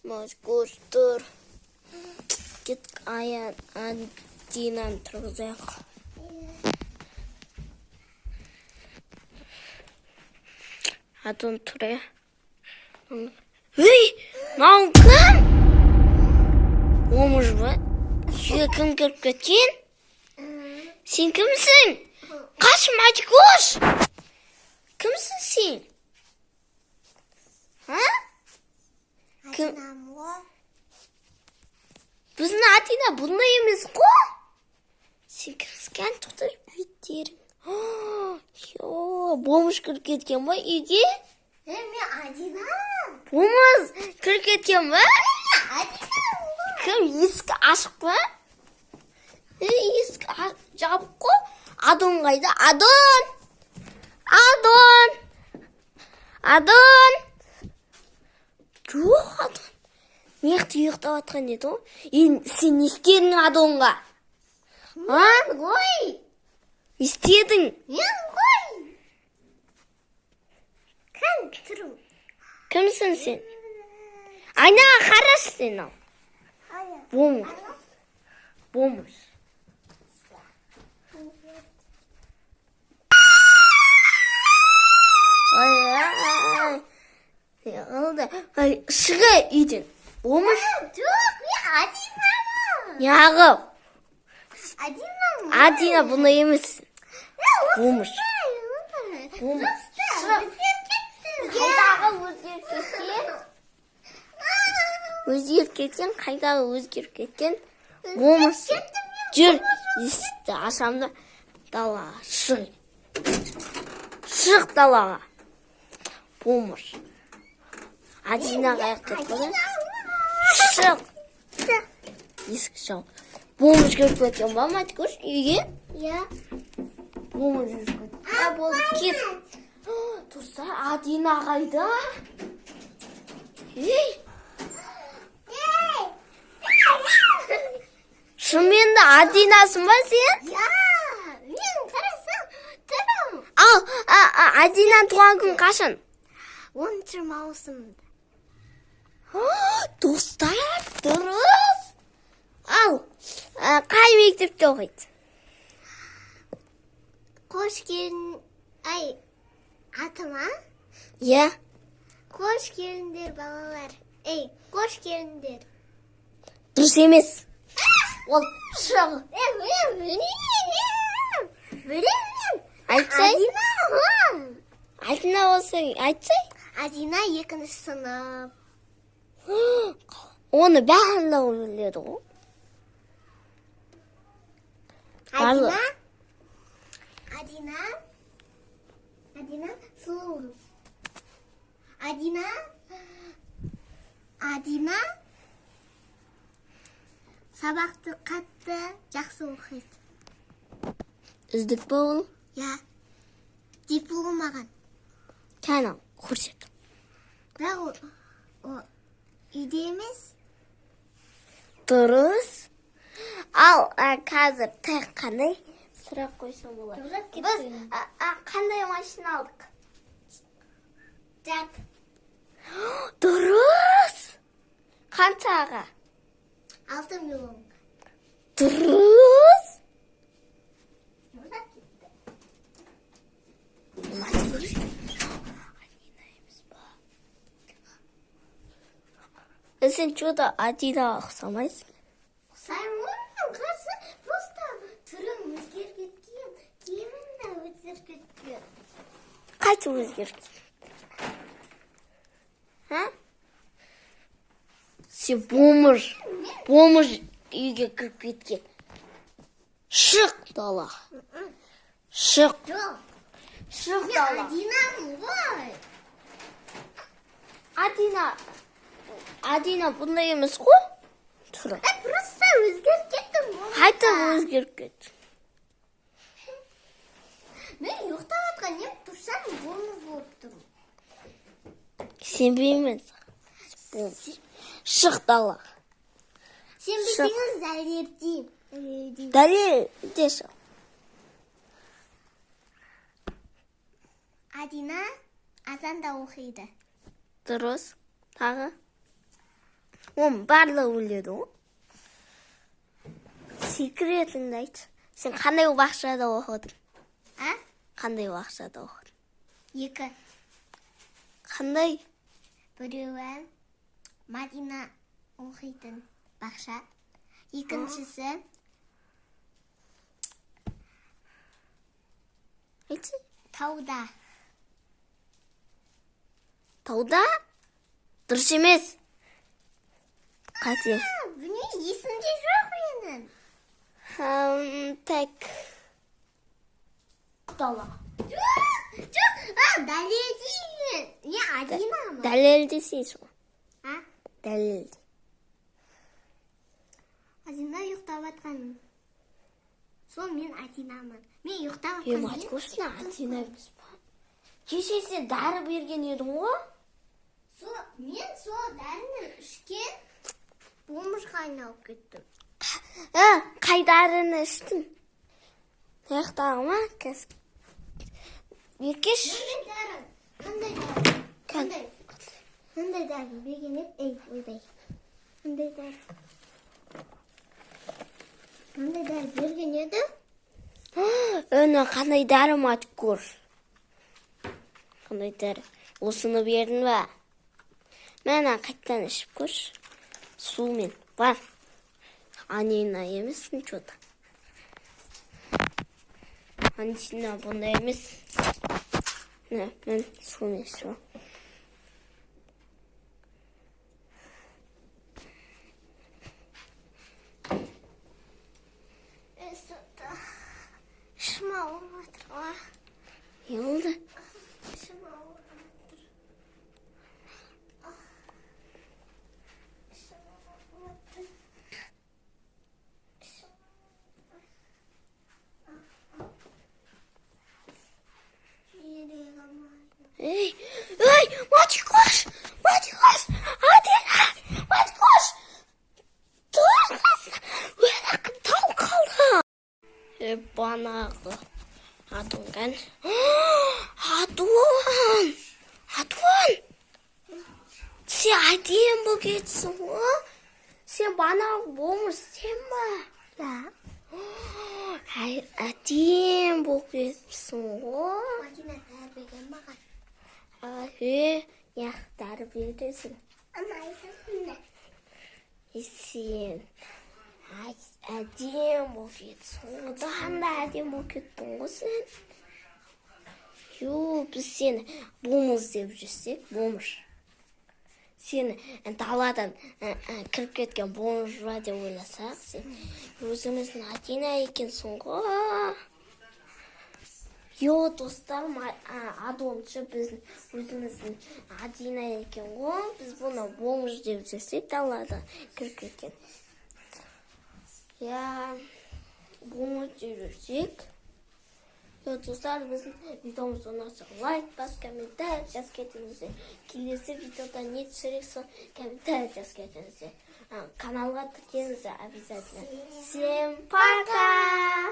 Мозгур тұр. Кет аян Адинаны тұрғызайық. Адон тұр. Үй, маған кім? Омыш ба? Үйге кім кіріп кеткен? Сен кімсің? Қашым, Атикош! Кімсің сен? Адинам ғой. Біздің Адина бұндай емес қой? Сен кіріскен тұқтыр бүйеттерің. Бомыш кіріп кеткен ба үйге? Мен Адина. Бомыш кіріп кеткен ба? Адинам ғой. Кім ескі ашық па? Ескі жабық қой? Адон қайда? Адон! Адон! Адон! Жоқ, Адон. Неқті ұйықтап атқан еді ғой? Сен не істедің Адонға? Мен ғой. Істедің? Мен ғой. Кім тұрым? Кімсің сен? Айнаға қараш сен ал. Бомыш. Бомыш. Шыға үйден. Бомыш. Жоқ, мен Адинамын. Яғып. Адинамын. Адина бұны емес. Бомыш. Қайдағы өзгеріп кеткен? Қайдағы өзгеріп кеткен? Бомыш. Жүр, есікті ашамды. Далаға шық. Шық далаға. Бомыш. Адина қаяқ кетті. Шық. Есік жау. Бомыш кіріп кеткен ба, Матикош, үйге? Иә. Бомыш жүріп кетті. Болды, кет. Достар, Адина қайда? Ей! Шынымен де Адинасың ба сен? Иә. Мен қарасам тұрым. Ал, Адинан туған күн қашан? 10 маусымда. Достар, дұрыс. Ал, қай мектепте оқиды? Қош келін... Ай, атыма? Иә. Қош келіндер, балалар. Ей, қош келіндер. Дұрыс емес. Ол шық. Айтсай? Адина болсаң, айтсай? Адина 2-ші сынып. Оны барлығы біледі ғой. Адина сұлу қыз. Адина сабақты қатты жақсы оқиды. Үздік ба ол? Я, диплом маған. Кәне, көрсет. Бірақ о үйде емес. Дұрыс. Ал, қазір тек қандай сұрақ қойсам болады? Біз қандай машина алдық? Жак. Дұрыс. Қаншаға? 6 миллион. Дұрыс. Сен что-то Адинаға ұқсамайсың. Саймонның қарсы просто түрім өзгеріп кеткен. Киімім де өзгеріп кеткен. Қайсы өзгерді? Сен бомыш үйге кіріп кеткен. Шық далаға. Шық. Жоқ. Шық Мен далаға. Адинамын ғой. Адина бұндай емес қой? Тұра. Просто өзгеріп кеттім. Қайта өзгеріп кетті. Мен ұйықтап атқан ем, тұрсам бомыш болып тұрмын. Сенбеймін. Шық далаға. Сен білсеңіз дәлелдеймін. Дәлелде шық. Адина азанда оқиды. Дұрыс. Тағы? Оның барлығы өледі ғой. Секретіңді айтшы. Сен қандай бақшада оқыдың? А? Қандай бақшада оқыдың? 2. Қандай? Біреуі Мадина оқитын бақша. Екіншісі Айтшы. тауда. Тауда? Дұрыс емес. Қате. Бұны есімде жоқ менің. Так. Дала. Жоқ, дәлелдеймін. Не, Адинамын. Дәлелдесейші ғой. А? Дәлелде. Адина ұйықтап атқаным. Сол мен Адинамын. Мен ұйықтап Ем, атқаным. айтқошына Адина емес па? Кеше сен дәрі берген едің ғой? Мен сол дәріні ішкен бомжға айналып кеттім. Қай дәріні іштің? Аяқтағы ма? Беркеш? Қандай дәрі? Қандай дәрі берген еді? Ойбай. Қандай дәрі берген еді? Қандай дәрі ма айтып көр. Қандай дәрі? Осыны бердің ба? Мәна қайттан ішіп көрші. Сумен бар. Анина емес, ничода. Анина бұнда емес. Мен сумен ішіп. Ішім ауырып жатыр ғой. Не болды? Ішім ауырып жатыр. Ей, Матikoş! Adina! Matikoş! Dur kız! Öyle kıtal kaldı. Банағы. Адуан кән. Адуан! Сен әдем бұл кетсің ғой? Сен банағы болмыр сен ба? Да. Әдем бұл кетсің ғой? Мадина тәрбеген маған. Неғ тәрбедесің? Ана айтасың да. Сен әдем бұл кетсің. Одан да әдем бұл кеттің ғой сен? Біз сені болмыз деп жүрсек, болмыш. Сені даладан кіріп кеткен болмыш ба деп ойласақ, сен өзіміздің Адина екенсің ғой. Достарым, адуаншы біздің өзіміздің Адина екен ғой. Біз бұны болмыш деп жүрсек, даладан кіріп кеткен. Болмыш деп жүрсек. Достар, біздің видеомыз ұнаса лайк бас, комментарий жаз кетіңіздер. Келесі видеода не түсірек сол комментарий жаз кетіңіздер. Каналға тіркеліңіздер обязательно. Всем пока!